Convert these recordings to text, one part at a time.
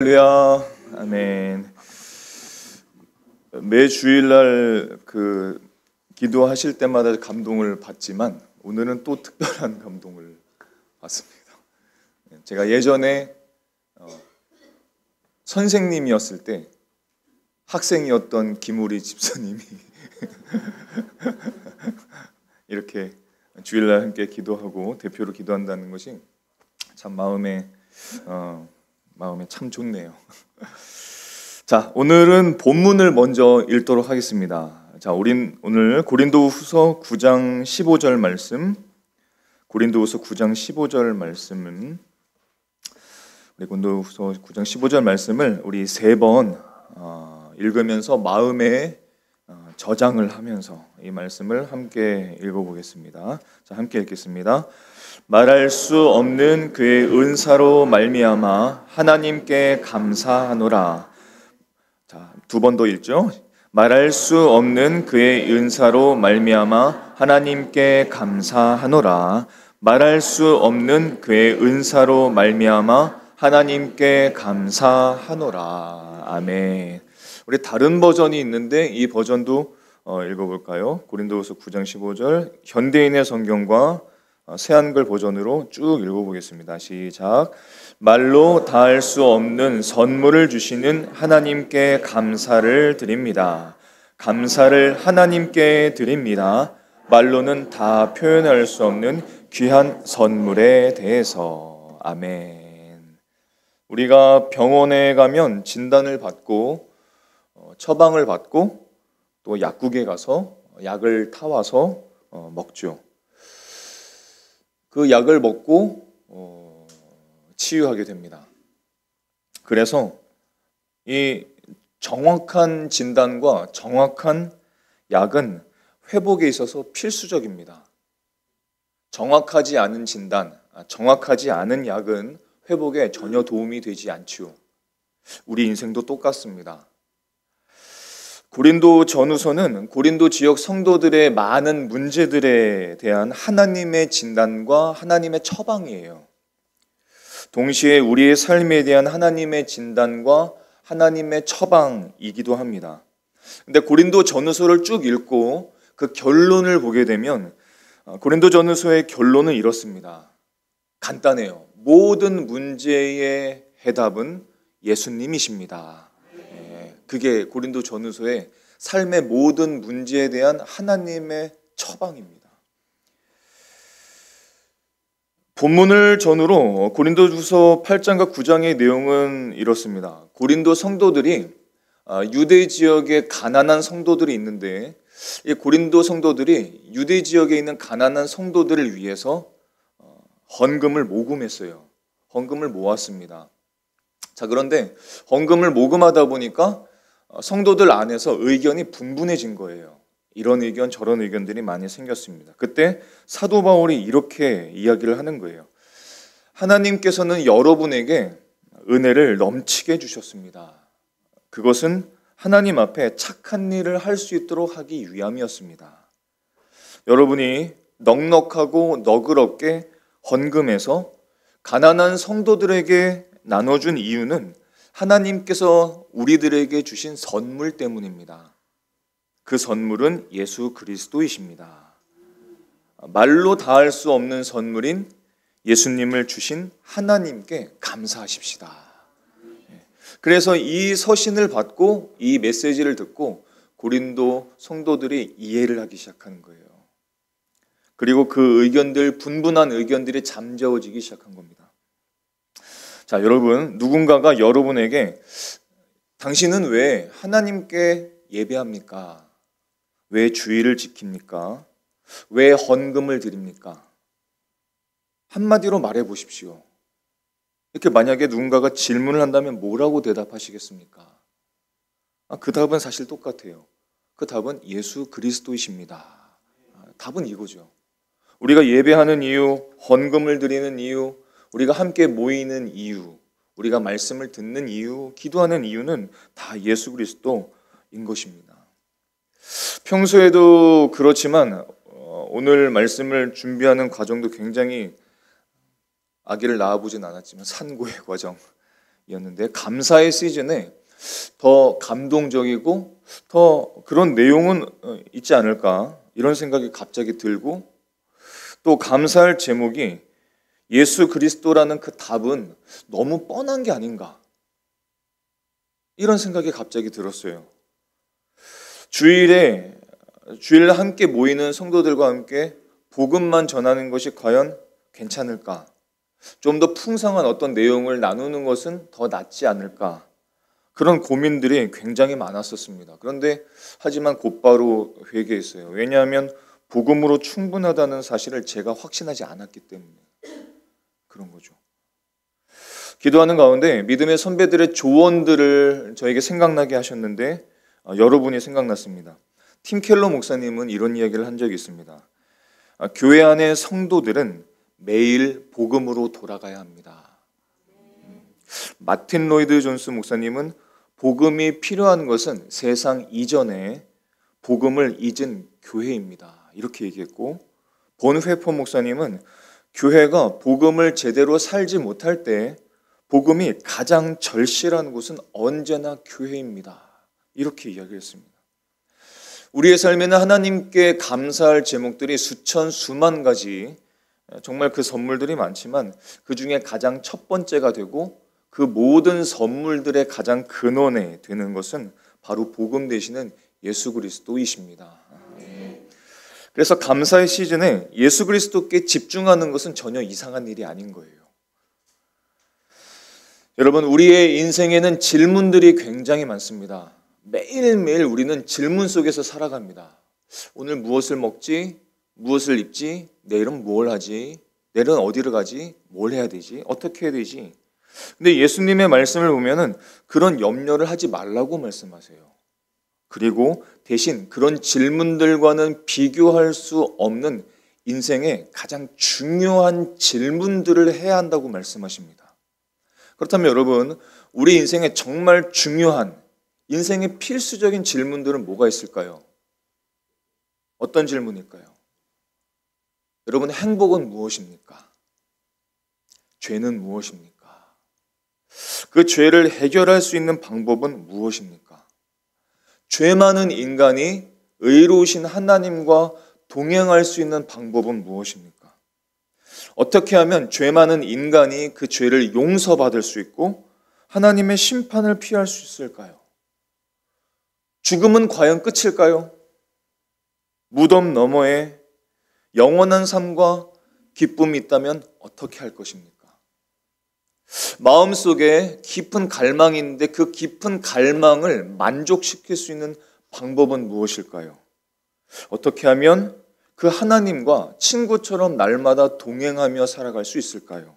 할렐루야, 아멘. 매 주일날 기도하실 때마다 감동을 받지만 오늘은 또 특별한 감동을 받습니다. 제가 예전에 선생님이었을 때 학생이었던 김우리 집사님이 이렇게 주일날 함께 기도하고 대표로 기도한다는 것이 참 마음에 참 좋네요. 자, 오늘은 본문을 먼저 읽도록 하겠습니다. 자, 우린 오늘 고린도후서 9장 15절 말씀, 고린도후서 9장 15절 말씀은 고린도후서 9장 15절 말씀을 우리 세 번 읽으면서 마음에 저장을 하면서 이 말씀을 함께 읽어보겠습니다. 자, 함께 읽겠습니다. 말할 수 없는 그의 은사로 말미암아 하나님께 감사하노라. 자, 두 번 더 읽죠. 말할 수 없는 그의 은사로 말미암아 하나님께 감사하노라. 말할 수 없는 그의 은사로 말미암아 하나님께 감사하노라. 아멘. 우리 다른 버전이 있는데 이 버전도 읽어볼까요? 고린도후서 9장 15절 현대인의 성경과 새한글 버전으로 쭉 읽어보겠습니다. 시작. 말로 다할 수 없는 선물을 주시는 하나님께 감사를 드립니다. 감사를 하나님께 드립니다. 말로는 다 표현할 수 없는 귀한 선물에 대해서. 아멘. 우리가 병원에 가면 진단을 받고 처방을 받고 또 약국에 가서 약을 타와서 먹죠. 그 약을 먹고 치유하게 됩니다. 그래서 이 정확한 진단과 정확한 약은 회복에 있어서 필수적입니다. 정확하지 않은 진단, 정확하지 않은 약은 회복에 전혀 도움이 되지 않지요. 우리 인생도 똑같습니다. 고린도 전후서는 고린도 지역 성도들의 많은 문제들에 대한 하나님의 진단과 하나님의 처방이에요. 동시에 우리의 삶에 대한 하나님의 진단과 하나님의 처방이기도 합니다. 근데 고린도 전후서를 쭉 읽고 그 결론을 보게 되면 고린도 전후서의 결론은 이렇습니다. 간단해요. 모든 문제의 해답은 예수님이십니다. 그게 고린도 전후서의 삶의 모든 문제에 대한 하나님의 처방입니다. 본문을 전후로 고린도후서 8장과 9장의 내용은 이렇습니다. 고린도 성도들이 유대 지역에 가난한 성도들이 있는데 이 고린도 성도들이 유대 지역에 있는 가난한 성도들을 위해서 헌금을 모금했어요. 헌금을 모았습니다. 자, 그런데 헌금을 모금하다 보니까 성도들 안에서 의견이 분분해진 거예요. 이런 의견 저런 의견들이 많이 생겼습니다. 그때 사도 바울이 이렇게 이야기를 하는 거예요. 하나님께서는 여러분에게 은혜를 넘치게 주셨습니다. 그것은 하나님 앞에 착한 일을 할 수 있도록 하기 위함이었습니다. 여러분이 넉넉하고 너그럽게 헌금해서 가난한 성도들에게 나눠준 이유는 하나님께서 우리들에게 주신 선물 때문입니다. 그 선물은 예수 그리스도이십니다. 말로 다할 수 없는 선물인 예수님을 주신 하나님께 감사하십시다. 그래서 이 서신을 받고 이 메시지를 듣고 고린도 성도들이 이해를 하기 시작하는 거예요. 그리고 그 의견들, 분분한 의견들이 잠재워지기 시작한 겁니다. 자, 여러분, 누군가가 여러분에게 당신은 왜 하나님께 예배합니까? 왜 주의를 지킵니까? 왜 헌금을 드립니까? 한마디로 말해 보십시오. 이렇게 만약에 누군가가 질문을 한다면 뭐라고 대답하시겠습니까? 그 답은 사실 똑같아요. 그 답은 예수 그리스도이십니다. 답은 이거죠. 우리가 예배하는 이유, 헌금을 드리는 이유, 우리가 함께 모이는 이유, 우리가 말씀을 듣는 이유, 기도하는 이유는 다 예수 그리스도인 것입니다. 평소에도 그렇지만 오늘 말씀을 준비하는 과정도 굉장히 아기를 낳아보진 않았지만 산고의 과정, 시즌이었는데 감사의 시즌에 더 감동적이고 더 그런 내용은 있지 않을까 이런 생각이 갑자기 들고, 또 감사할 제목이 예수 그리스도라는 그 답은 너무 뻔한 게 아닌가 이런 생각이 갑자기 들었어요. 주일 함께 모이는 성도들과 함께 복음만 전하는 것이 과연 괜찮을까? 좀 더 풍성한 어떤 내용을 나누는 것은 더 낫지 않을까? 그런 고민들이 굉장히 많았었습니다. 그런데 하지만 곧바로 회개했어요. 왜냐하면 복음으로 충분하다는 사실을 제가 확신하지 않았기 때문에 그런 거죠. 기도하는 가운데 믿음의 선배들의 조언들을 저에게 생각나게 하셨는데 여러분이 생각났습니다. 팀 켈러 목사님은 이런 이야기를 한 적이 있습니다. 교회 안의 성도들은 매일 복음으로 돌아가야 합니다. 마틴 로이드 존스 목사님은 복음이 필요한 것은 세상 이전에 복음을 잊은 교회입니다. 이렇게 얘기했고, 본 회포 목사님은 교회가 복음을 제대로 살지 못할 때 복음이 가장 절실한 곳은 언제나 교회입니다. 이렇게 이야기했습니다. 우리의 삶에는 하나님께 감사할 제목들이 수천 수만 가지, 정말 그 선물들이 많지만 그 중에 가장 첫 번째가 되고 그 모든 선물들의 가장 근원에 되는 것은 바로 복음 되시는 예수 그리스도이십니다. 그래서 감사의 시즌에 예수 그리스도께 집중하는 것은 전혀 이상한 일이 아닌 거예요. 여러분, 우리의 인생에는 질문들이 굉장히 많습니다. 매일매일 우리는 질문 속에서 살아갑니다. 오늘 무엇을 먹지? 무엇을 입지? 내일은 뭘 하지? 내일은 어디를 가지? 뭘 해야 되지? 어떻게 해야 되지? 근데 예수님의 말씀을 보면은 그런 염려를 하지 말라고 말씀하세요. 그리고 대신 그런 질문들과는 비교할 수 없는 인생의 가장 중요한 질문들을 해야 한다고 말씀하십니다. 그렇다면 여러분, 우리 인생에 정말 중요한 인생의 필수적인 질문들은 뭐가 있을까요? 어떤 질문일까요? 여러분, 행복은 무엇입니까? 죄는 무엇입니까? 그 죄를 해결할 수 있는 방법은 무엇입니까? 죄 많은 인간이 의로우신 하나님과 동행할 수 있는 방법은 무엇입니까? 어떻게 하면 죄 많은 인간이 그 죄를 용서받을 수 있고 하나님의 심판을 피할 수 있을까요? 죽음은 과연 끝일까요? 무덤 너머에 영원한 삶과 기쁨이 있다면 어떻게 할 것입니까? 마음속에 깊은 갈망이 있는데 그 깊은 갈망을 만족시킬 수 있는 방법은 무엇일까요? 어떻게 하면 그 하나님과 친구처럼 날마다 동행하며 살아갈 수 있을까요?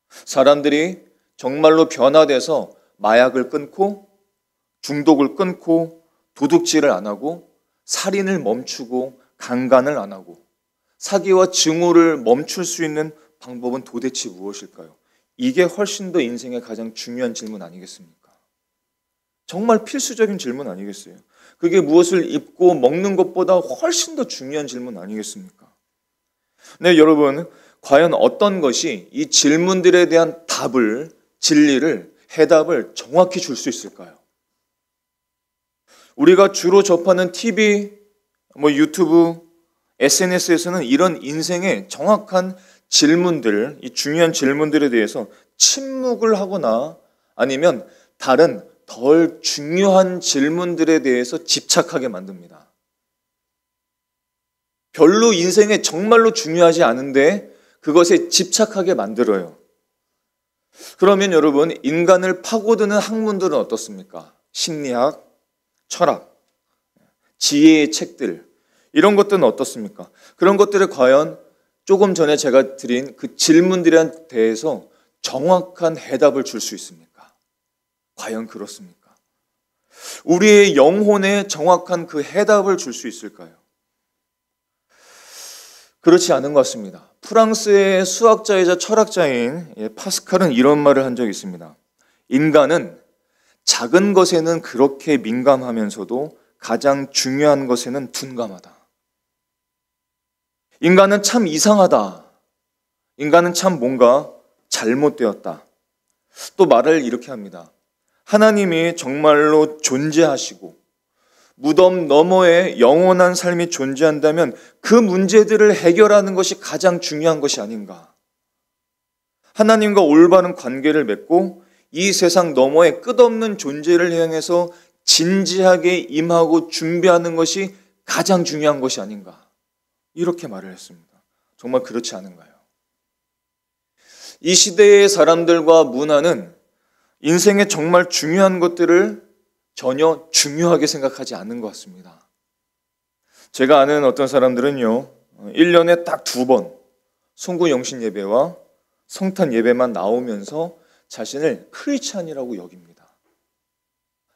사람들이 정말로 변화돼서 마약을 끊고 중독을 끊고 도둑질을 안 하고 살인을 멈추고 강간을 안 하고 사기와 증오를 멈출 수 있는 방법은 도대체 무엇일까요? 이게 훨씬 더 인생의 가장 중요한 질문 아니겠습니까? 정말 필수적인 질문 아니겠어요? 그게 무엇을 입고 먹는 것보다 훨씬 더 중요한 질문 아니겠습니까? 네, 여러분, 과연 어떤 것이 이 질문들에 대한 답을, 진리를, 해답을 정확히 줄 수 있을까요? 우리가 주로 접하는 TV, 유튜브, SNS에서는 이런 인생의 정확한 질문들, 이 중요한 질문들에 대해서 침묵을 하거나 아니면 다른 덜 중요한 질문들에 대해서 집착하게 만듭니다. 별로 인생에 정말로 중요하지 않은데 그것에 집착하게 만들어요. 그러면 여러분, 인간을 파고드는 학문들은 어떻습니까? 심리학, 철학, 지혜의 책들, 이런 것들은 어떻습니까? 그런 것들을 과연 조금 전에 제가 드린 그 질문들에 대해서 정확한 해답을 줄 수 있습니까? 과연 그렇습니까? 우리의 영혼에 정확한 그 해답을 줄 수 있을까요? 그렇지 않은 것 같습니다. 프랑스의 수학자이자 철학자인 파스칼은 이런 말을 한 적이 있습니다. 인간은 작은 것에는 그렇게 민감하면서도 가장 중요한 것에는 둔감하다. 인간은 참 이상하다. 인간은 참 뭔가 잘못되었다. 또 말을 이렇게 합니다. 하나님이 정말로 존재하시고 무덤 너머에 영원한 삶이 존재한다면 그 문제들을 해결하는 것이 가장 중요한 것이 아닌가. 하나님과 올바른 관계를 맺고 이 세상 너머에 끝없는 존재를 향해서 진지하게 임하고 준비하는 것이 가장 중요한 것이 아닌가. 이렇게 말을 했습니다. 정말 그렇지 않은가요? 이 시대의 사람들과 문화는 인생에 정말 중요한 것들을 전혀 중요하게 생각하지 않는 것 같습니다. 제가 아는 어떤 사람들은요, 1년에 딱 2번 송구 영신 예배와 성탄 예배만 나오면서 자신을 크리스찬이라고 여깁니다.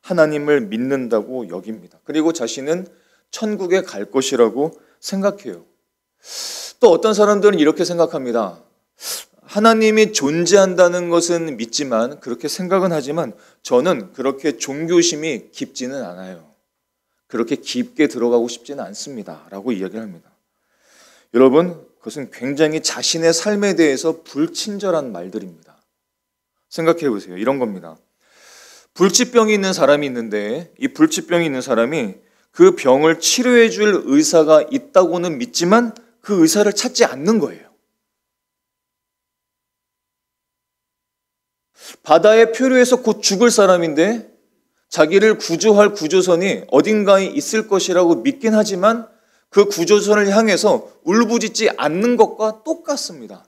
하나님을 믿는다고 여깁니다. 그리고 자신은 천국에 갈 것이라고 생각해요. 또 어떤 사람들은 이렇게 생각합니다. 하나님이 존재한다는 것은 믿지만, 그렇게 생각은 하지만 저는 그렇게 종교심이 깊지는 않아요. 그렇게 깊게 들어가고 싶지는 않습니다. 라고 이야기를 합니다. 여러분, 그것은 굉장히 자신의 삶에 대해서 불친절한 말들입니다. 생각해 보세요. 이런 겁니다. 불치병이 있는 사람이 있는데 이 불치병이 있는 사람이 그 병을 치료해 줄 의사가 있다고는 믿지만 그 의사를 찾지 않는 거예요. 바다에 표류해서 곧 죽을 사람인데 자기를 구조할 구조선이 어딘가에 있을 것이라고 믿긴 하지만 그 구조선을 향해서 울부짖지 않는 것과 똑같습니다.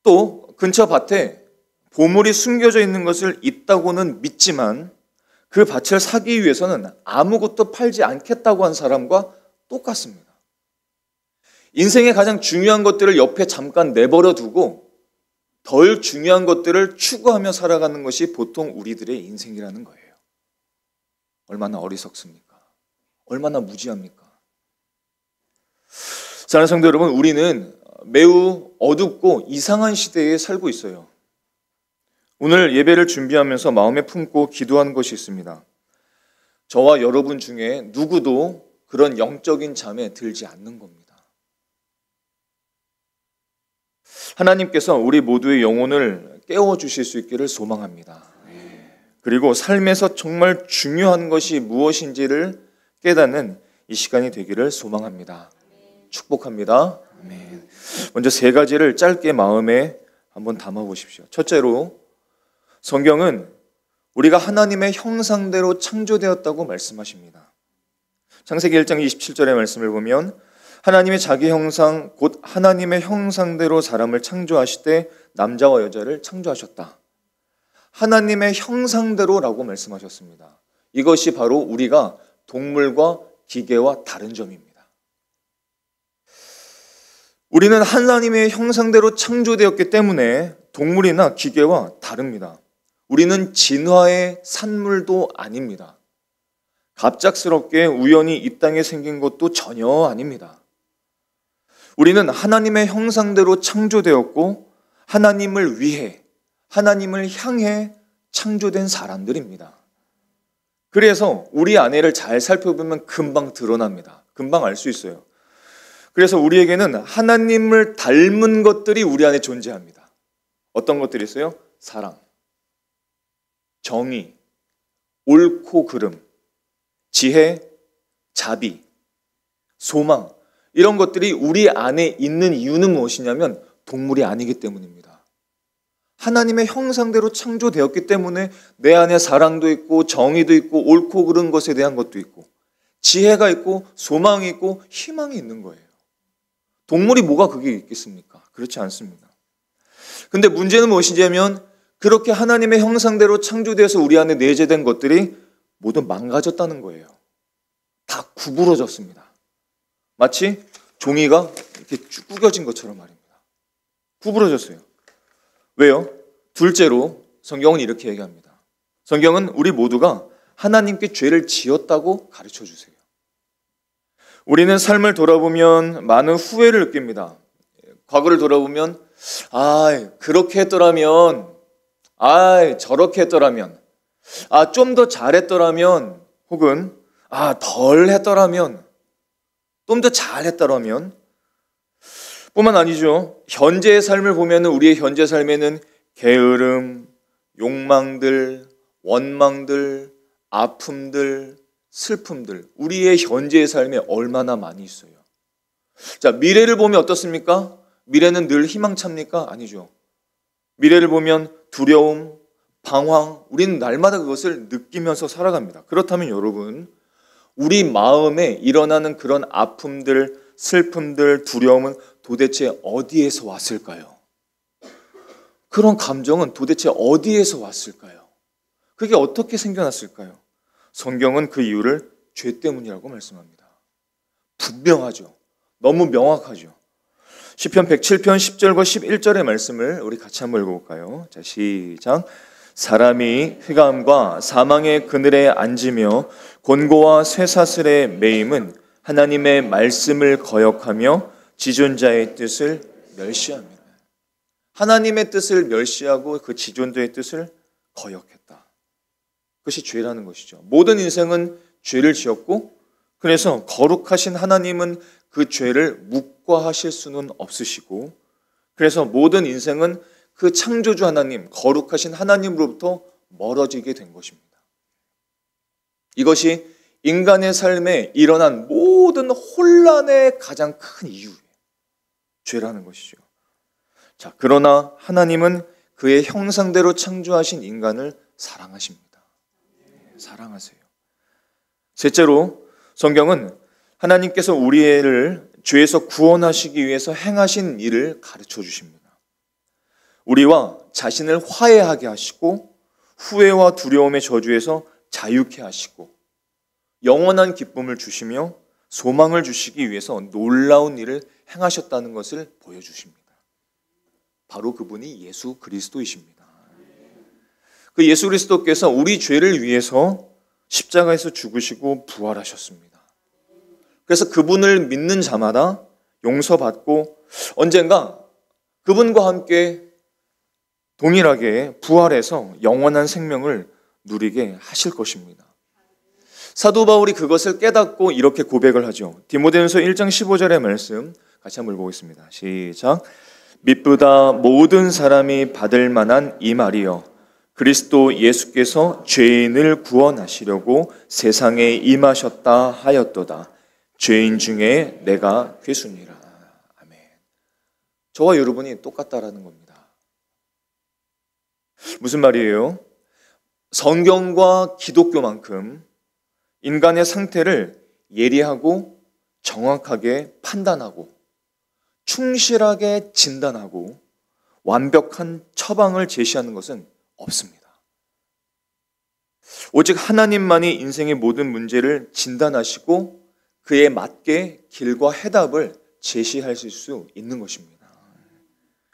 또 근처 밭에 보물이 숨겨져 있는 것을 있다고는 믿지만 그 밭을 사기 위해서는 아무것도 팔지 않겠다고 한 사람과 똑같습니다. 인생의 가장 중요한 것들을 옆에 잠깐 내버려 두고 덜 중요한 것들을 추구하며 살아가는 것이 보통 우리들의 인생이라는 거예요. 얼마나 어리석습니까? 얼마나 무지합니까? 사랑하는 성도 여러분, 우리는 매우 어둡고 이상한 시대에 살고 있어요. 오늘 예배를 준비하면서 마음에 품고 기도하는 것이 있습니다. 저와 여러분 중에 누구도 그런 영적인 잠에 들지 않는 겁니다. 하나님께서 우리 모두의 영혼을 깨워주실 수 있기를 소망합니다. 그리고 삶에서 정말 중요한 것이 무엇인지를 깨닫는 이 시간이 되기를 소망합니다. 축복합니다. 아멘. 먼저 3가지를 짧게 마음에 한번 담아보십시오. 첫째로, 성경은 우리가 하나님의 형상대로 창조되었다고 말씀하십니다. 창세기 1장 27절의 말씀을 보면 하나님의 자기 형상 곧 하나님의 형상대로 사람을 창조하시되 남자와 여자를 창조하셨다. 하나님의 형상대로라고 말씀하셨습니다. 이것이 바로 우리가 동물과 기계와 다른 점입니다. 우리는 하나님의 형상대로 창조되었기 때문에 동물이나 기계와 다릅니다. 우리는 진화의 산물도 아닙니다. 갑작스럽게 우연히 이 땅에 생긴 것도 전혀 아닙니다. 우리는 하나님의 형상대로 창조되었고 하나님을 위해, 하나님을 향해 창조된 사람들입니다. 그래서 우리 안에를 잘 살펴보면 금방 드러납니다. 금방 알 수 있어요. 그래서 우리에게는 하나님을 닮은 것들이 우리 안에 존재합니다. 어떤 것들이 있어요? 사랑, 정의, 옳고 그름, 지혜, 자비, 소망, 이런 것들이 우리 안에 있는 이유는 무엇이냐면 동물이 아니기 때문입니다. 하나님의 형상대로 창조되었기 때문에 내 안에 사랑도 있고 정의도 있고 옳고 그른 것에 대한 것도 있고 지혜가 있고 소망이 있고 희망이 있는 거예요. 동물이 뭐가 그게 있겠습니까? 그렇지 않습니다. 근데 문제는 무엇이냐면 그렇게 하나님의 형상대로 창조되어서 우리 안에 내재된 것들이 모두 망가졌다는 거예요. 다 구부러졌습니다. 마치 종이가 이렇게 쭉 구겨진 것처럼 말입니다. 구부러졌어요. 왜요? 둘째로 성경은 이렇게 얘기합니다. 성경은 우리 모두가 하나님께 죄를 지었다고 가르쳐 주세요. 우리는 삶을 돌아보면 많은 후회를 느낍니다. 과거를 돌아보면 그렇게 했더라면, 저렇게 했더라면, 좀 더 잘했더라면, 혹은 덜 했더라면, 좀 더 잘했더라면, 뿐만 아니죠. 현재의 삶을 보면 우리의 현재 삶에는 게으름, 욕망들, 원망들, 아픔들, 슬픔들, 우리의 현재의 삶에 얼마나 많이 있어요. 자, 미래를 보면 어떻습니까? 미래는 늘 희망찹니까? 아니죠. 미래를 보면 두려움, 방황, 우리는 날마다 그것을 느끼면서 살아갑니다. 그렇다면 여러분, 우리 마음에 일어나는 그런 아픔들, 슬픔들, 두려움은 도대체 어디에서 왔을까요? 그런 감정은 도대체 어디에서 왔을까요? 그게 어떻게 생겨났을까요? 성경은 그 이유를 죄 때문이라고 말씀합니다. 분명하죠. 너무 명확하죠. 시편 107편 10절과 11절의 말씀을 우리 같이 한번 읽어볼까요? 자, 시작. 사람이 흑암과 사망의 그늘에 앉으며 곤고와 쇠사슬에 매임은 하나님의 말씀을 거역하며 지존자의 뜻을 멸시합니다. 하나님의 뜻을 멸시하고 그 지존자의 뜻을 거역했다. 그것이 죄라는 것이죠. 모든 인생은 죄를 지었고, 그래서 거룩하신 하나님은 그 죄를 묵과하실 수는 없으시고, 그래서 모든 인생은 그 창조주 하나님, 거룩하신 하나님으로부터 멀어지게 된 것입니다. 이것이 인간의 삶에 일어난 모든 혼란의 가장 큰 이유예요. 죄라는 것이죠. 자, 그러나 하나님은 그의 형상대로 창조하신 인간을 사랑하십니다. 사랑하세요. 셋째로, 성경은 하나님께서 우리를 죄에서 구원하시기 위해서 행하신 일을 가르쳐 주십니다. 우리와 자신을 화해하게 하시고 후회와 두려움의 저주에서 자유케 하시고 영원한 기쁨을 주시며 소망을 주시기 위해서 놀라운 일을 행하셨다는 것을 보여주십니다. 바로 그분이 예수 그리스도이십니다. 그 예수 그리스도께서 우리 죄를 위해서 십자가에서 죽으시고 부활하셨습니다. 그래서 그분을 믿는 자마다 용서받고 언젠가 그분과 함께 동일하게 부활해서 영원한 생명을 누리게 하실 것입니다. 사도 바울이 그것을 깨닫고 이렇게 고백을 하죠. 디모데전서 1장 15절의 말씀 같이 한번 읽어보겠습니다. 시작. 믿보다 모든 사람이 받을 만한 이 말이여, 그리스도 예수께서 죄인을 구원하시려고 세상에 임하셨다 하였도다. 죄인 중에 내가 괴수니라. 아멘. 저와 여러분이 똑같다라는 겁니다. 무슨 말이에요? 성경과 기독교만큼 인간의 상태를 예리하고 정확하게 판단하고 충실하게 진단하고 완벽한 처방을 제시하는 것은 없습니다. 오직 하나님만이 인생의 모든 문제를 진단하시고 그에 맞게 길과 해답을 제시하실 수 있는 것입니다.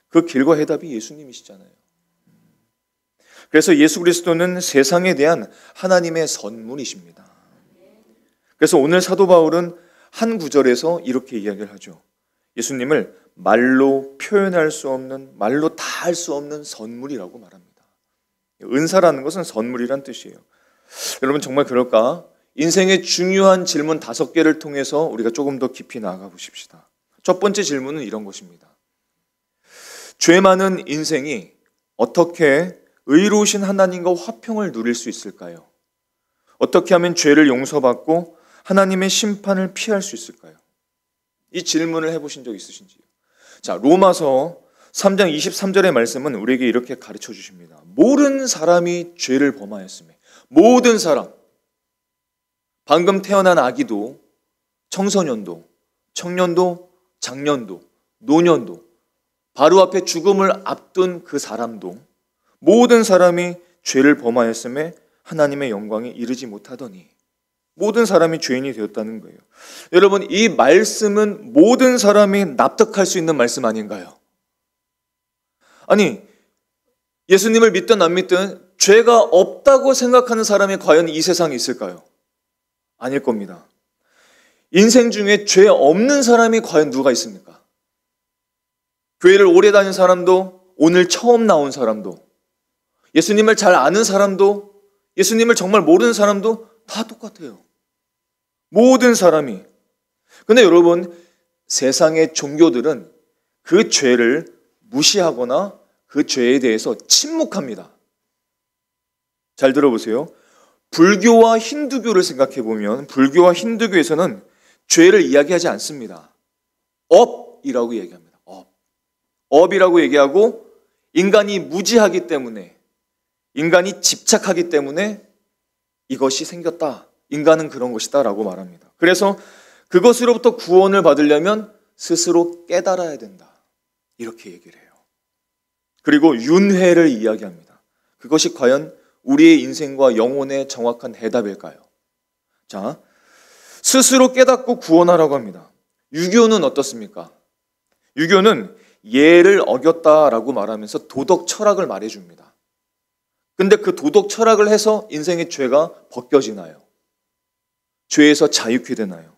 그 길과 해답이 예수님이시잖아요. 그래서 예수 그리스도는 세상에 대한 하나님의 선물이십니다. 그래서 오늘 사도 바울은 한 구절에서 이렇게 이야기를 하죠. 예수님을 말로 표현할 수 없는, 말로 다 할 수 없는 선물이라고 말합니다. 은사라는 것은 선물이란 뜻이에요. 여러분 정말 그럴까? 인생의 중요한 질문 5개를 통해서 우리가 조금 더 깊이 나아가 보십시다. 첫 번째 질문은 이런 것입니다. 죄 많은 인생이 어떻게 의로우신 하나님과 화평을 누릴 수 있을까요? 어떻게 하면 죄를 용서받고 하나님의 심판을 피할 수 있을까요? 이 질문을 해보신 적 있으신지요? 자, 로마서 3장 23절의 말씀은 우리에게 이렇게 가르쳐 주십니다. 모든 사람이 죄를 범하였으며, 모든 사람, 방금 태어난 아기도, 청소년도, 청년도, 장년도, 노년도, 바로 앞에 죽음을 앞둔 그 사람도 모든 사람이 죄를 범하였음에 하나님의 영광에 이르지 못하더니, 모든 사람이 죄인이 되었다는 거예요. 여러분, 이 말씀은 모든 사람이 납득할 수 있는 말씀 아닌가요? 아니, 예수님을 믿든 안 믿든 죄가 없다고 생각하는 사람이 과연 이 세상에 있을까요? 아닐 겁니다. 인생 중에 죄 없는 사람이 과연 누가 있습니까? 교회를 오래 다닌 사람도, 오늘 처음 나온 사람도, 예수님을 잘 아는 사람도, 예수님을 정말 모르는 사람도 다 똑같아요. 모든 사람이. 근데 여러분, 세상의 종교들은 그 죄를 무시하거나 그 죄에 대해서 침묵합니다. 잘 들어보세요. 불교와 힌두교를 생각해 보면 불교와 힌두교에서는 죄를 이야기하지 않습니다. 업이라고 얘기합니다. 업이라고 얘기하고 인간이 무지하기 때문에, 인간이 집착하기 때문에 이것이 생겼다. 인간은 그런 것이다 라고 말합니다. 그래서 그것으로부터 구원을 받으려면 스스로 깨달아야 된다. 이렇게 얘기를 해요. 그리고 윤회를 이야기합니다. 그것이 과연 우리의 인생과 영혼의 정확한 해답일까요? 자, 스스로 깨닫고 구원하라고 합니다. 유교는 어떻습니까? 유교는 예를 어겼다라고 말하면서 도덕 철학을 말해줍니다. 근데 그 도덕 철학을 해서 인생의 죄가 벗겨지나요? 죄에서 자유케 되나요?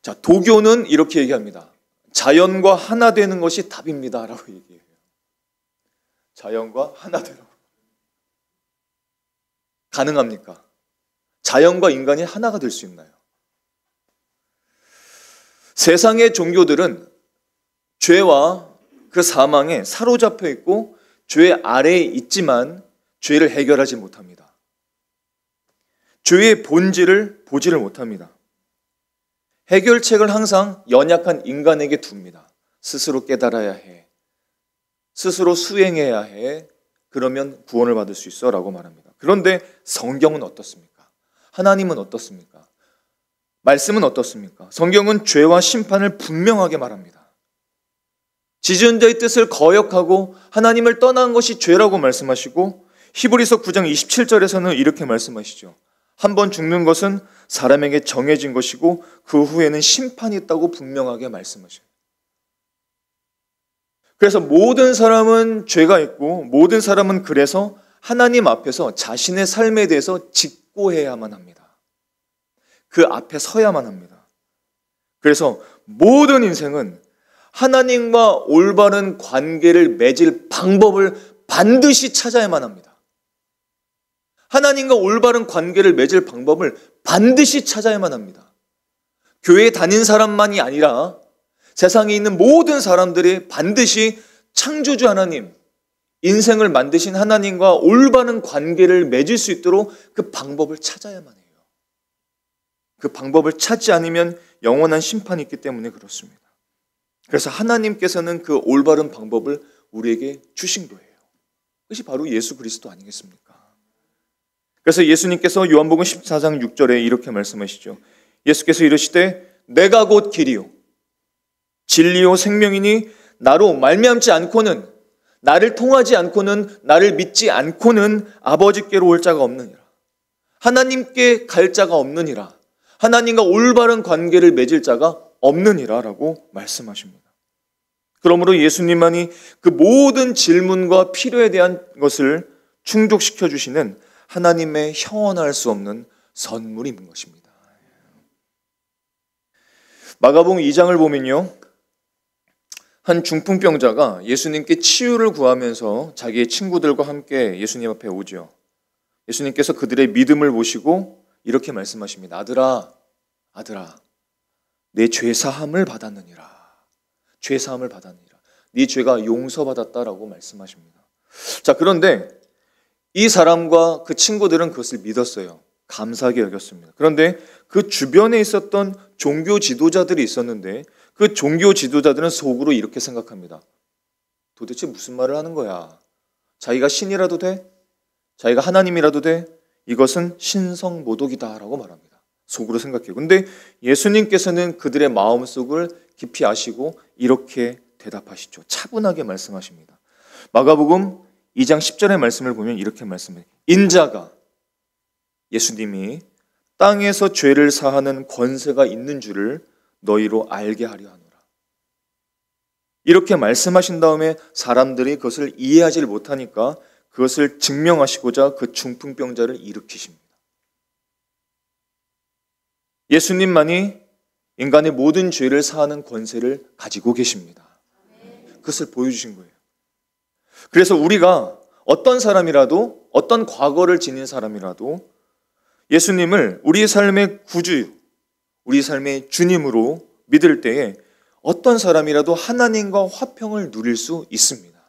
자, 도교는 이렇게 얘기합니다. 자연과 하나 되는 것이 답입니다 라고 얘기해요. 자연과 하나 되라고. 가능합니까? 자연과 인간이 하나가 될 수 있나요? 세상의 종교들은 죄와 그 사망에 사로잡혀 있고 죄 아래에 있지만 죄를 해결하지 못합니다. 죄의 본질을 보지를 못합니다. 해결책을 항상 연약한 인간에게 둡니다. 스스로 깨달아야 해. 스스로 수행해야 해. 그러면 구원을 받을 수 있어 라고 말합니다. 그런데 성경은 어떻습니까? 하나님은 어떻습니까? 말씀은 어떻습니까? 성경은 죄와 심판을 분명하게 말합니다. 지지언자의 뜻을 거역하고 하나님을 떠난 것이 죄라고 말씀하시고 히브리서 9장 27절에서는 이렇게 말씀하시죠. 한 번 죽는 것은 사람에게 정해진 것이고 그 후에는 심판이 있다고 분명하게 말씀하셔요. 그래서 모든 사람은 죄가 있고 모든 사람은 그래서 하나님 앞에서 자신의 삶에 대해서 직고해야만 합니다. 그 앞에 서야만 합니다. 그래서 모든 인생은 하나님과 올바른 관계를 맺을 방법을 반드시 찾아야만 합니다. 하나님과 올바른 관계를 맺을 방법을 반드시 찾아야만 합니다. 교회에 다닌 사람만이 아니라 세상에 있는 모든 사람들이 반드시 창조주 하나님, 인생을 만드신 하나님과 올바른 관계를 맺을 수 있도록 그 방법을 찾아야만 해요. 그 방법을 찾지 않으면 영원한 심판이 있기 때문에 그렇습니다. 그래서 하나님께서는 그 올바른 방법을 우리에게 주신 거예요. 그것이 바로 예수 그리스도 아니겠습니까? 그래서 예수님께서 요한복음 14장 6절에 이렇게 말씀하시죠. 예수께서 이르시되 내가 곧 길이요 진리요 생명이니 나로 말미암지 않고는, 나를 통하지 않고는, 나를 믿지 않고는 아버지께로 올 자가 없느니라. 하나님께 갈 자가 없느니라. 하나님과 올바른 관계를 맺을 자가 없느니라 라고 말씀하십니다. 그러므로 예수님만이 그 모든 질문과 필요에 대한 것을 충족시켜 주시는 하나님의 형언할 수 없는 선물인 것입니다. 마가복음 2장을 보면요, 한 중풍병자가 예수님께 치유를 구하면서 자기의 친구들과 함께 예수님 앞에 오죠. 예수님께서 그들의 믿음을 보시고 이렇게 말씀하십니다. 아들아, 내 죄사함을 받았느니라. 죄사함을 받았느니라. 네 죄가 용서받았다라고 말씀하십니다. 자, 그런데 이 사람과 그 친구들은 그것을 믿었어요. 감사하게 여겼습니다. 그런데 그 주변에 있었던 종교 지도자들이 있었는데 그 종교 지도자들은 속으로 이렇게 생각합니다. 도대체 무슨 말을 하는 거야? 자기가 신이라도 돼? 자기가 하나님이라도 돼? 이것은 신성모독이다라고 말합니다. 속으로 생각해요. 근데 예수님께서는 그들의 마음속을 깊이 아시고 이렇게 대답하시죠. 차분하게 말씀하십니다. 마가복음 2장 10절의 말씀을 보면 이렇게 말씀해요. 인자가, 예수님이 땅에서 죄를 사하는 권세가 있는 줄을 너희로 알게 하려 하노라. 이렇게 말씀하신 다음에 사람들이 그것을 이해하지 못하니까 그것을 증명하시고자 그 중풍병자를 일으키십니다. 예수님만이 인간의 모든 죄를 사하는 권세를 가지고 계십니다. 그것을 보여주신 거예요. 그래서 우리가 어떤 사람이라도, 어떤 과거를 지닌 사람이라도 예수님을 우리의 삶의 구주, 우리 삶의 주님으로 믿을 때에 어떤 사람이라도 하나님과 화평을 누릴 수 있습니다.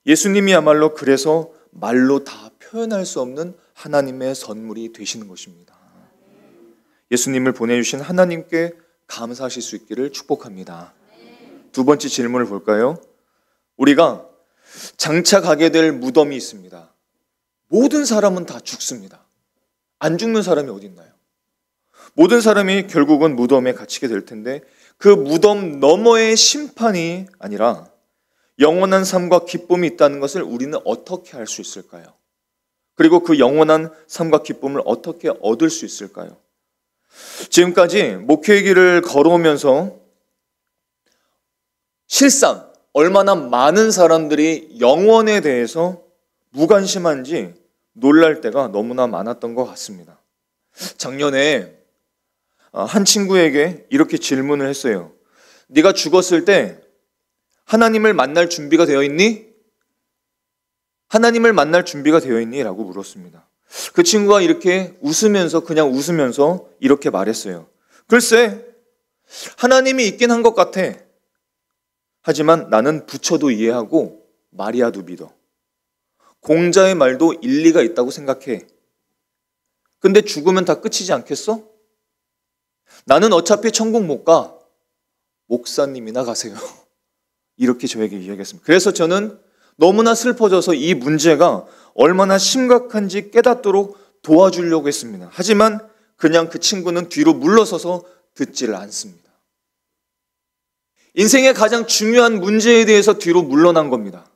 예수님이야말로 그래서 말로 다 표현할 수 없는 하나님의 선물이 되시는 것입니다. 예수님을 보내주신 하나님께 감사하실 수 있기를 축복합니다. 두 번째 질문을 볼까요? 우리가 장차 가게 될 무덤이 있습니다. 모든 사람은 다 죽습니다. 안 죽는 사람이 어디 있나요? 모든 사람이 결국은 무덤에 갇히게 될 텐데 그 무덤 너머의 심판이 아니라 영원한 삶과 기쁨이 있다는 것을 우리는 어떻게 알 수 있을까요? 그리고 그 영원한 삶과 기쁨을 어떻게 얻을 수 있을까요? 지금까지 목회의 길을 걸어오면서 실상 얼마나 많은 사람들이 영원에 대해서 무관심한지 놀랄 때가 너무나 많았던 것 같습니다. 작년에 한 친구에게 이렇게 질문을 했어요. 네가 죽었을 때 하나님을 만날 준비가 되어 있니? 하나님을 만날 준비가 되어 있니? 라고 물었습니다. 그 친구가 이렇게 그냥 웃으면서 이렇게 말했어요. 글쎄, 하나님이 있긴 한 것 같아. 하지만 나는 부처도 이해하고 마리아도 믿어. 공자의 말도 일리가 있다고 생각해. 근데 죽으면 다 끝이지 않겠어? 나는 어차피 천국 못 가. 목사님이나 가세요. 이렇게 저에게 이야기했습니다. 그래서 저는 너무나 슬퍼져서 이 문제가 얼마나 심각한지 깨닫도록 도와주려고 했습니다. 하지만 그냥 그 친구는 뒤로 물러서서 듣지를 않습니다. 인생의 가장 중요한 문제에 대해서 뒤로 물러난 겁니다.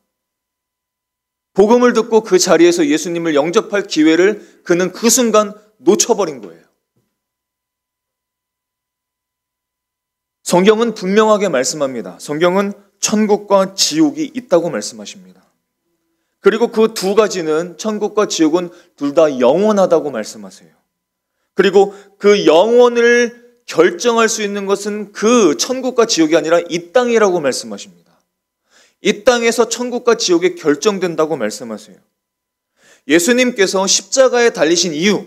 복음을 듣고 그 자리에서 예수님을 영접할 기회를 그는 그 순간 놓쳐버린 거예요. 성경은 분명하게 말씀합니다. 성경은 천국과 지옥이 있다고 말씀하십니다. 그리고 그 두 가지는 천국과 지옥은 둘 다 영원하다고 말씀하세요. 그리고 그 영원을 결정할 수 있는 것은 그 천국과 지옥이 아니라 이 땅이라고 말씀하십니다. 이 땅에서 천국과 지옥이 결정된다고 말씀하세요. 예수님께서 십자가에 달리신 이유,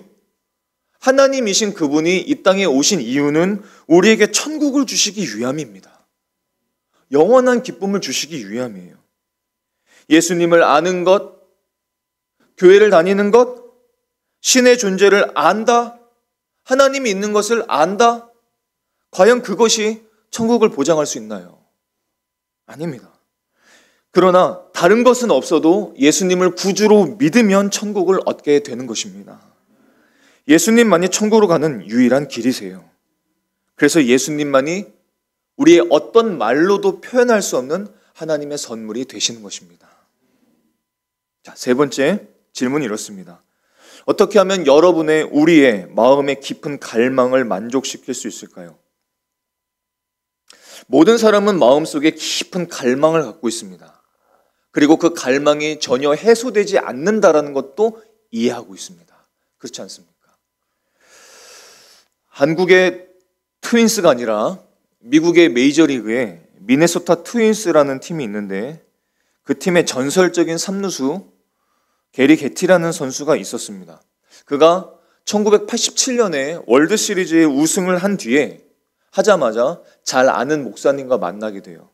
하나님이신 그분이 이 땅에 오신 이유는 우리에게 천국을 주시기 위함입니다. 영원한 기쁨을 주시기 위함이에요. 예수님을 아는 것, 교회를 다니는 것, 신의 존재를 안다, 하나님이 있는 것을 안다, 과연 그것이 천국을 보장할 수 있나요? 아닙니다. 그러나 다른 것은 없어도 예수님을 구주로 믿으면 천국을 얻게 되는 것입니다. 예수님만이 천국으로 가는 유일한 길이세요. 그래서 예수님만이 우리의 어떤 말로도 표현할 수 없는 하나님의 선물이 되시는 것입니다. 자, 세 번째 질문이 이렇습니다. 어떻게 하면 우리의 마음의 깊은 갈망을 만족시킬 수 있을까요? 모든 사람은 마음속에 깊은 갈망을 갖고 있습니다. 그리고 그 갈망이 전혀 해소되지 않는다라는 것도 이해하고 있습니다. 그렇지 않습니까? 한국의 트윈스가 아니라 미국의 메이저리그에 미네소타 트윈스라는 팀이 있는데 그 팀의 전설적인 삼루수 게리 게티라는 선수가 있었습니다. 그가 1987년에 월드시리즈에 우승을 한 뒤에 하자마자 잘 아는 목사님과 만나게 돼요.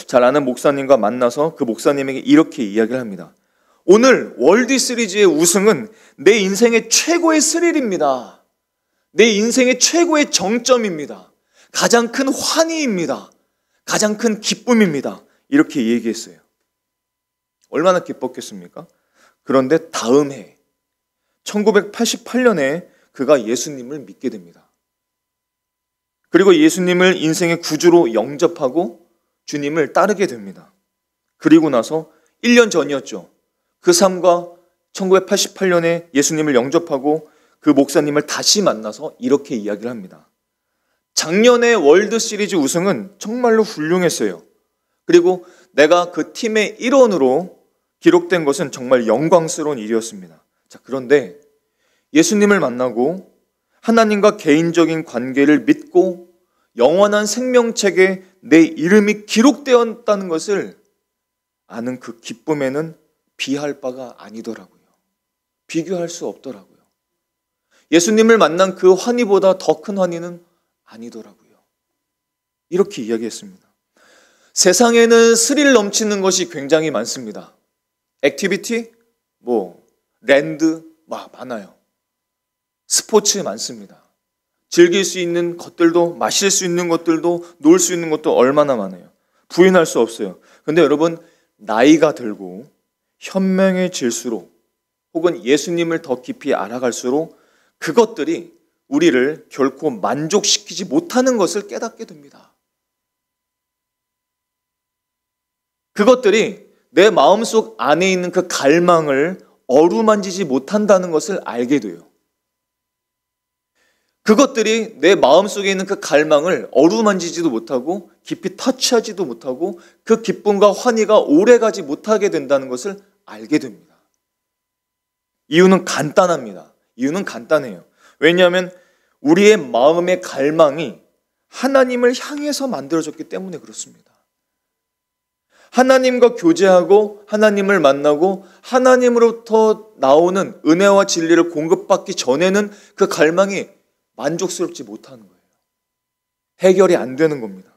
잘 아는 목사님과 만나서 그 목사님에게 이렇게 이야기를 합니다. 오늘 월드시리즈의 우승은 내 인생의 최고의 스릴입니다. 내 인생의 최고의 정점입니다. 가장 큰 환희입니다. 가장 큰 기쁨입니다. 이렇게 얘기했어요. 얼마나 기뻤겠습니까? 그런데 다음 해 1988년에 그가 예수님을 믿게 됩니다. 그리고 예수님을 인생의 구주로 영접하고 주님을 따르게 됩니다. 그리고 나서 1년 전이었죠. 그 삶과 1988년에 예수님을 영접하고 그 목사님을 다시 만나서 이렇게 이야기를 합니다. 작년의 월드시리즈 우승은 정말로 훌륭했어요. 그리고 내가 그 팀의 일원으로 기록된 것은 정말 영광스러운 일이었습니다. 자, 그런데 예수님을 만나고 하나님과 개인적인 관계를 믿고 영원한 생명책에 내 이름이 기록되었다는 것을 아는 그 기쁨에는 비할 바가 아니더라고요. 비교할 수 없더라고요. 예수님을 만난 그 환희보다 더 큰 환희는 아니더라고요. 이렇게 이야기했습니다. 세상에는 스릴 넘치는 것이 굉장히 많습니다. 액티비티, 랜드, 많아요. 스포츠 많습니다. 즐길 수 있는 것들도, 마실 수 있는 것들도, 놀 수 있는 것도 얼마나 많아요. 부인할 수 없어요. 근데 여러분, 나이가 들고 현명해질수록 혹은 예수님을 더 깊이 알아갈수록 그것들이 우리를 결코 만족시키지 못하는 것을 깨닫게 됩니다. 그것들이 내 마음속 안에 있는 그 갈망을 어루만지지 못한다는 것을 알게 돼요. 그것들이 내 마음속에 있는 그 갈망을 어루만지지도 못하고 깊이 터치하지도 못하고 그 기쁨과 환희가 오래가지 못하게 된다는 것을 알게 됩니다. 이유는 간단합니다. 이유는 간단해요. 왜냐하면 우리의 마음의 갈망이 하나님을 향해서 만들어졌기 때문에 그렇습니다. 하나님과 교제하고 하나님을 만나고 하나님으로부터 나오는 은혜와 진리를 공급받기 전에는 그 갈망이 만족스럽지 못하는 거예요. 해결이 안 되는 겁니다.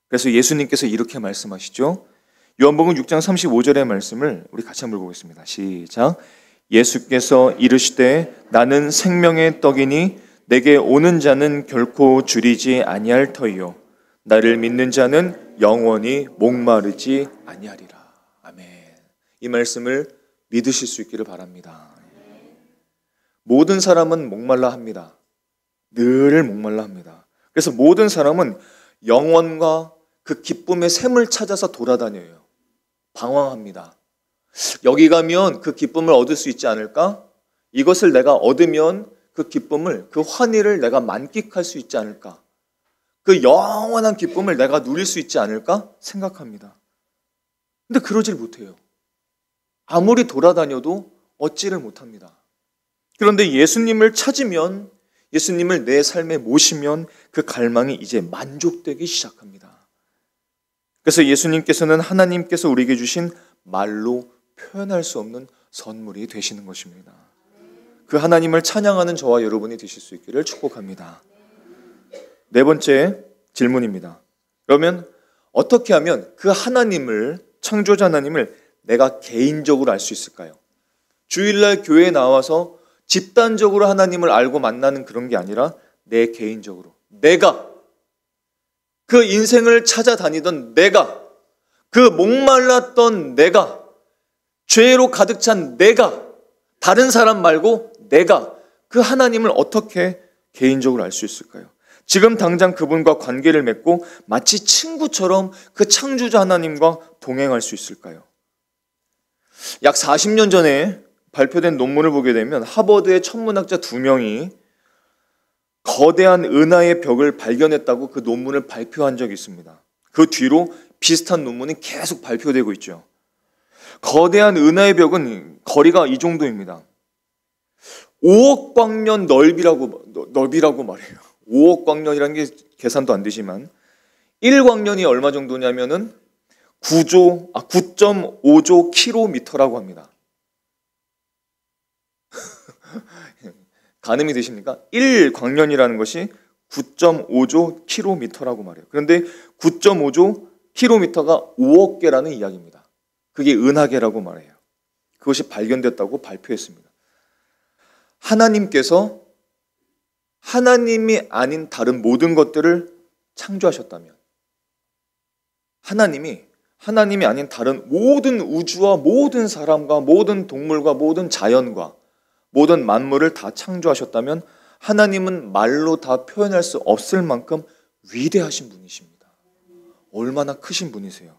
그래서 예수님께서 이렇게 말씀하시죠. 요한복음 6장 35절의 말씀을 우리 같이 한번 보겠습니다. 시작. 예수께서 이르시되 나는 생명의 떡이니 내게 오는 자는 결코 줄이지 아니할 터이요 나를 믿는 자는 영원히 목마르지 아니하리라. 아멘. 이 말씀을 믿으실 수 있기를 바랍니다. 모든 사람은 목말라 합니다. 늘 목말라 합니다. 그래서 모든 사람은 영원과 그 기쁨의 샘을 찾아서 돌아다녀요. 방황합니다. 여기 가면 그 기쁨을 얻을 수 있지 않을까? 이것을 내가 얻으면 그 기쁨을, 그 환희를 내가 만끽할 수 있지 않을까? 그 영원한 기쁨을 내가 누릴 수 있지 않을까? 생각합니다. 근데 그러질 못해요. 아무리 돌아다녀도 얻지를 못합니다. 그런데 예수님을 찾으면, 예수님을 내 삶에 모시면 그 갈망이 이제 만족되기 시작합니다. 그래서 예수님께서는 하나님께서 우리에게 주신 말로 표현할 수 없는 선물이 되시는 것입니다. 그 하나님을 찬양하는 저와 여러분이 되실 수 있기를 축복합니다. 네 번째 질문입니다. 그러면 어떻게 하면 그 하나님을, 창조자 하나님을 내가 개인적으로 알 수 있을까요? 주일날 교회에 나와서 집단적으로 하나님을 알고 만나는 그런 게 아니라 내 개인적으로, 내가 그 인생을 찾아다니던 내가, 그 목말랐던 내가, 죄로 가득 찬 내가, 다른 사람 말고 내가 그 하나님을 어떻게 개인적으로 알 수 있을까요? 지금 당장 그분과 관계를 맺고 마치 친구처럼 그 창조자 하나님과 동행할 수 있을까요? 약 40년 전에 발표된 논문을 보게 되면 하버드의 천문학자 2명이 거대한 은하의 벽을 발견했다고 그 논문을 발표한 적이 있습니다. 그 뒤로 비슷한 논문이 계속 발표되고 있죠. 거대한 은하의 벽은 거리가 이 정도입니다. 5억 광년 넓이라고 말해요. 5억 광년이라는 게 계산도 안 되지만 1광년이 얼마 정도냐면은 9.5조 킬로미터라고 합니다. 가늠이 되십니까? 1광년이라는 것이 9.5조 킬로미터라고 말해요. 그런데 9.5조 킬로미터가 5억 개라는 이야기입니다. 그게 은하계라고 말해요. 그것이 발견됐다고 발표했습니다. 하나님께서 하나님이 아닌 다른 모든 것들을 창조하셨다면, 하나님이 아닌 다른 모든 우주와 모든 사람과 모든 동물과 모든 자연과 모든 만물을 다 창조하셨다면 하나님은 말로 다 표현할 수 없을 만큼 위대하신 분이십니다. 얼마나 크신 분이세요.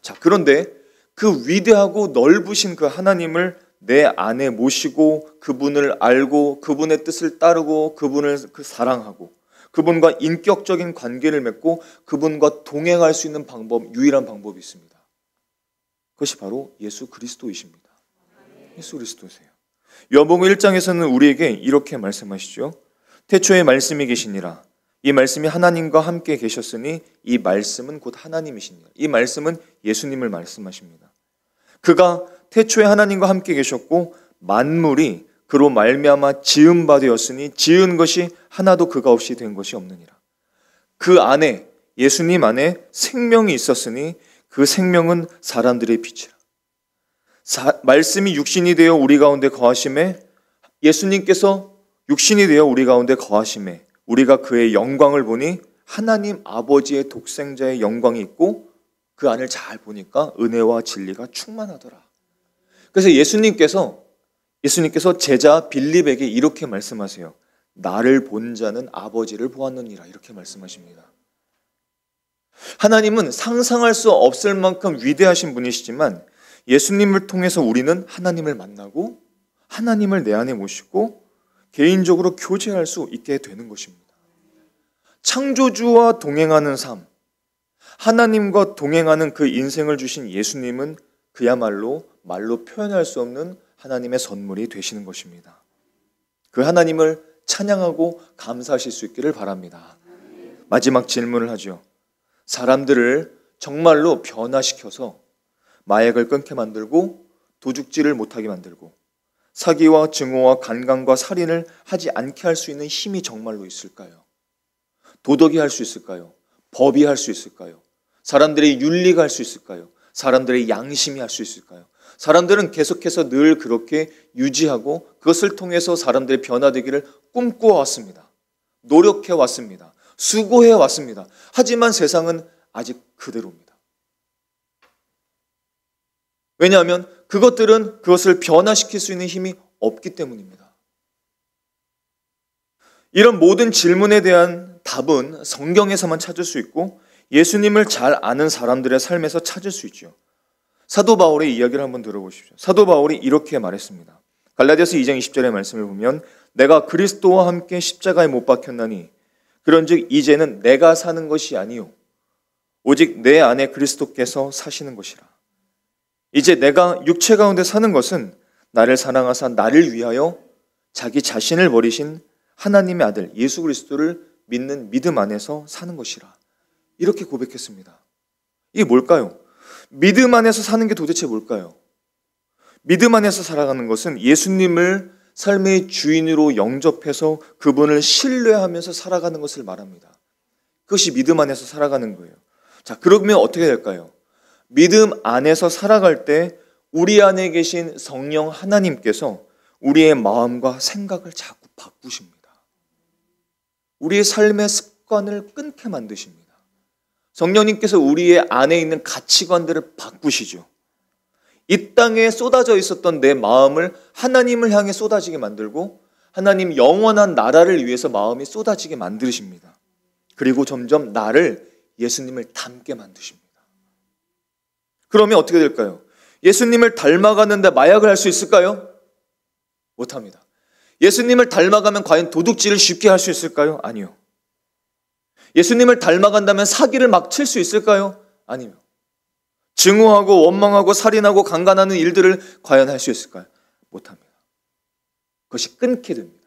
자, 그런데 그 위대하고 넓으신 그 하나님을 내 안에 모시고 그분을 알고 그분의 뜻을 따르고 그분을 사랑하고 그분과 인격적인 관계를 맺고 그분과 동행할 수 있는 방법, 유일한 방법이 있습니다. 그것이 바로 예수 그리스도이십니다. 예수 그리스도세요. 요한복음 1장에서는 우리에게 이렇게 말씀하시죠. 태초에 말씀이 계시니라. 이 말씀이 하나님과 함께 계셨으니 이 말씀은 곧 하나님이시니라. 이 말씀은 예수님을 말씀하십니다. 그가 태초에 하나님과 함께 계셨고 만물이 그로 말미암아 지은 바 되었으니 지은 것이 하나도 그가 없이 된 것이 없느니라. 그 안에 예수님 안에 생명이 있었으니 그 생명은 사람들의 빛이라. 말씀이 육신이 되어 우리 가운데 거하심에, 예수님께서 육신이 되어 우리 가운데 거하심에 우리가 그의 영광을 보니 하나님 아버지의 독생자의 영광이 있고 그 안을 잘 보니까 은혜와 진리가 충만하더라. 그래서 예수님께서 제자 빌립에게 이렇게 말씀하세요. 나를 본 자는 아버지를 보았느니라, 이렇게 말씀하십니다. 하나님은 상상할 수 없을 만큼 위대하신 분이시지만 예수님을 통해서 우리는 하나님을 만나고 하나님을 내 안에 모시고 개인적으로 교제할 수 있게 되는 것입니다. 창조주와 동행하는 삶, 하나님과 동행하는 그 인생을 주신 예수님은 그야말로 말로 표현할 수 없는 하나님의 선물이 되시는 것입니다. 그 하나님을 찬양하고 감사하실 수 있기를 바랍니다. 마지막 질문을 하죠. 사람들을 정말로 변화시켜서 마약을 끊게 만들고 도둑질을 못하게 만들고 사기와 증오와 간광과 살인을 하지 않게 할 수 있는 힘이 정말로 있을까요? 도덕이 할 수 있을까요? 법이 할 수 있을까요? 사람들의 윤리가 할 수 있을까요? 사람들의 양심이 할 수 있을까요? 사람들은 계속해서 늘 그렇게 유지하고 그것을 통해서 사람들의 변화되기를 꿈꿔왔습니다. 노력해왔습니다. 수고해왔습니다. 하지만 세상은 아직 그대로입니다. 왜냐하면 그것들은 그것을 변화시킬 수 있는 힘이 없기 때문입니다. 이런 모든 질문에 대한 답은 성경에서만 찾을 수 있고 예수님을 잘 아는 사람들의 삶에서 찾을 수 있죠. 사도 바울의 이야기를 한번 들어보십시오. 사도 바울이 이렇게 말했습니다. 갈라디아서 2장 20절의 말씀을 보면 내가 그리스도와 함께 십자가에 못 박혔나니 그런즉 이제는 내가 사는 것이 아니요 오직 내 안에 그리스도께서 사시는 것이라. 이제 내가 육체 가운데 사는 것은 나를 사랑하사 나를 위하여 자기 자신을 버리신 하나님의 아들 예수 그리스도를 믿는 믿음 안에서 사는 것이라. 이렇게 고백했습니다. 이게 뭘까요? 믿음 안에서 사는 게 도대체 뭘까요? 믿음 안에서 살아가는 것은 예수님을 삶의 주인으로 영접해서 그분을 신뢰하면서 살아가는 것을 말합니다. 그것이 믿음 안에서 살아가는 거예요. 자, 그러면 어떻게 될까요? 믿음 안에서 살아갈 때 우리 안에 계신 성령 하나님께서 우리의 마음과 생각을 자꾸 바꾸십니다. 우리의 삶의 습관을 끊게 만드십니다. 성령님께서 우리의 안에 있는 가치관들을 바꾸시죠. 이 땅에 쏟아져 있었던 내 마음을 하나님을 향해 쏟아지게 만들고 하나님 영원한 나라를 위해서 마음이 쏟아지게 만드십니다. 그리고 점점 나를 예수님을 닮게 만드십니다. 그러면 어떻게 될까요? 예수님을 닮아가는데 마약을 할 수 있을까요? 못합니다. 예수님을 닮아가면 과연 도둑질을 쉽게 할 수 있을까요? 아니요. 예수님을 닮아간다면 사기를 막 칠 수 있을까요? 아니요. 증오하고 원망하고 살인하고 강간하는 일들을 과연 할 수 있을까요? 못합니다. 그것이 끊게 됩니다.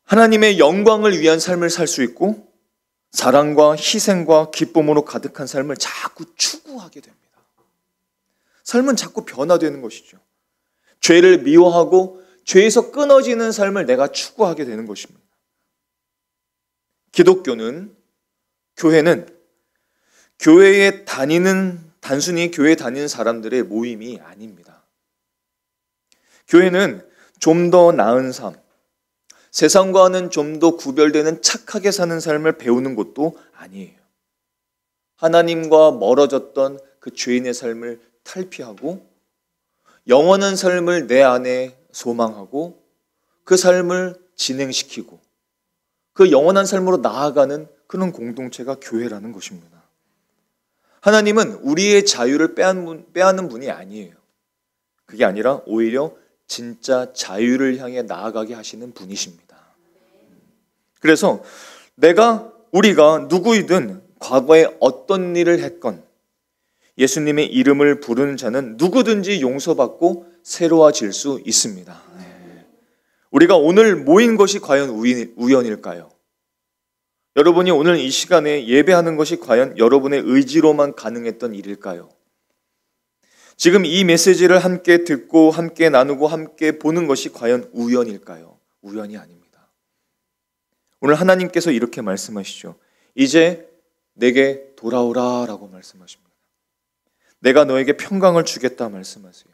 하나님의 영광을 위한 삶을 살 수 있고 사랑과 희생과 기쁨으로 가득한 삶을 자꾸 추구하게 됩니다. 삶은 자꾸 변화되는 것이죠. 죄를 미워하고 죄에서 끊어지는 삶을 내가 추구하게 되는 것입니다. 기독교는, 교회는 교회에 다니는, 단순히 교회에 다니는 사람들의 모임이 아닙니다. 교회는 좀 더 나은 삶, 세상과는 좀 더 구별되는 착하게 사는 삶을 배우는 곳도 아니에요. 하나님과 멀어졌던 그 죄인의 삶을 탈피하고 영원한 삶을 내 안에 소망하고 그 삶을 진행시키고 그 영원한 삶으로 나아가는 그런 공동체가 교회라는 것입니다. 하나님은 우리의 자유를 빼앗는 분이 아니에요. 그게 아니라 오히려 진짜 자유를 향해 나아가게 하시는 분이십니다. 그래서 우리가 누구이든 과거에 어떤 일을 했건 예수님의 이름을 부르는 자는 누구든지 용서받고 새로워질 수 있습니다. 우리가 오늘 모인 것이 과연 우연일까요? 여러분이 오늘 이 시간에 예배하는 것이 과연 여러분의 의지로만 가능했던 일일까요? 지금 이 메시지를 함께 듣고 함께 나누고 함께 보는 것이 과연 우연일까요? 우연이 아닙니다. 오늘 하나님께서 이렇게 말씀하시죠. 이제 내게 돌아오라 라고 말씀하십니다. 내가 너에게 평강을 주겠다 말씀하세요.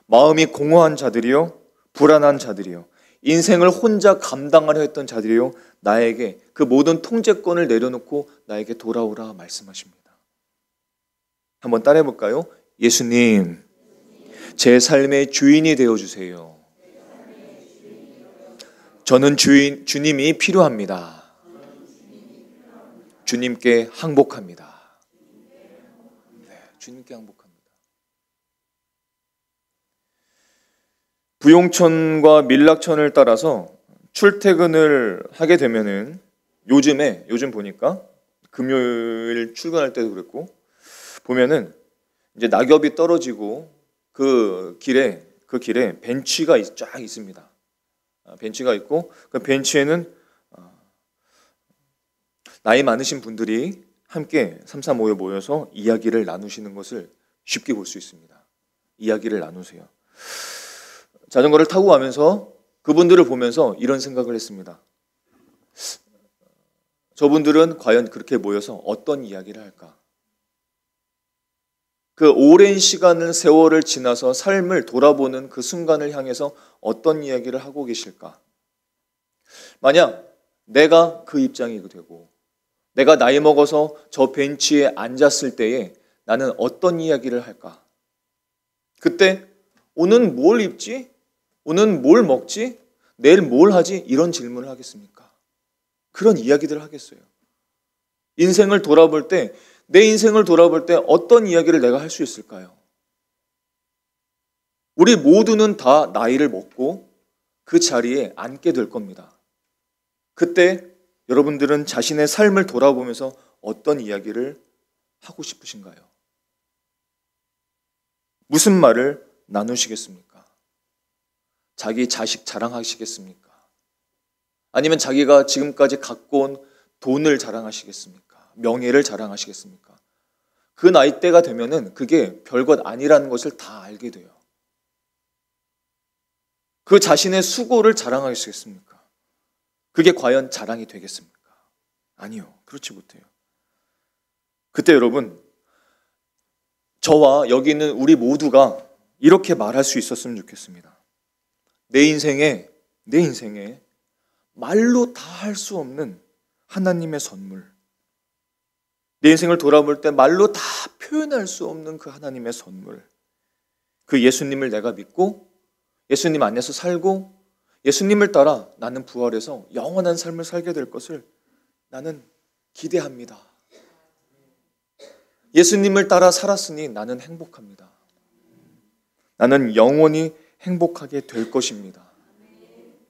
마음이 공허한 자들이요, 불안한 자들이요, 인생을 혼자 감당하려 했던 자들이요, 나에게 그 모든 통제권을 내려놓고 나에게 돌아오라 말씀하십니다. 한번 따라해 볼까요? 예수님, 제 삶의 주인이 되어주세요. 저는 주님이 필요합니다. 주님께 항복합니다. 네, 주님께 항복합니다. 부용천과 밀락천을 따라서 출퇴근을 하게 되면은 요즘 보니까 금요일 출근할 때도 그랬고 보면은 이제 낙엽이 떨어지고 그 길에 벤치가 쫙 있습니다. 벤치가 있고 그 벤치에는 나이 많으신 분들이 함께 삼삼오오 모여서 이야기를 나누시는 것을 쉽게 볼 수 있습니다. 이야기를 나누세요. 자전거를 타고 가면서 그분들을 보면서 이런 생각을 했습니다. 저분들은 과연 그렇게 모여서 어떤 이야기를 할까? 그 오랜 시간을 세월을 지나서 삶을 돌아보는 그 순간을 향해서 어떤 이야기를 하고 계실까? 만약 내가 그 입장이 되고 내가 나이 먹어서 저 벤치에 앉았을 때에 나는 어떤 이야기를 할까? 그때 오늘 뭘 입지? 오늘 뭘 먹지? 내일 뭘 하지? 이런 질문을 하겠습니까? 그런 이야기들을 하겠어요. 인생을 돌아볼 때, 내 인생을 돌아볼 때 어떤 이야기를 내가 할 수 있을까요? 우리 모두는 다 나이를 먹고 그 자리에 앉게 될 겁니다. 그때 여러분들은 자신의 삶을 돌아보면서 어떤 이야기를 하고 싶으신가요? 무슨 말을 나누시겠습니까? 자기 자식 자랑하시겠습니까? 아니면 자기가 지금까지 갖고 온 돈을 자랑하시겠습니까? 명예를 자랑하시겠습니까? 그 나이대가 되면은 그게 별것 아니라는 것을 다 알게 돼요. 그 자신의 수고를 자랑하시겠습니까? 그게 과연 자랑이 되겠습니까? 아니요. 그렇지 못해요. 그때 여러분, 저와 여기 있는 우리 모두가 이렇게 말할 수 있었으면 좋겠습니다. 내 인생에 말로 다 할 수 없는 하나님의 선물, 내 인생을 돌아볼 때 말로 다 표현할 수 없는 그 하나님의 선물, 그 예수님을 내가 믿고 예수님 안에서 살고 예수님을 따라 나는 부활해서 영원한 삶을 살게 될 것을 나는 기대합니다. 예수님을 따라 살았으니 나는 행복합니다. 나는 영원히 행복하게 될 것입니다.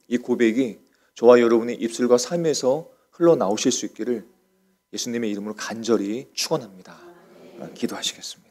이 고백이 저와 여러분의 입술과 삶에서 흘러나오실 수 있기를 예수님의 이름으로 간절히 축원합니다. 기도하시겠습니다.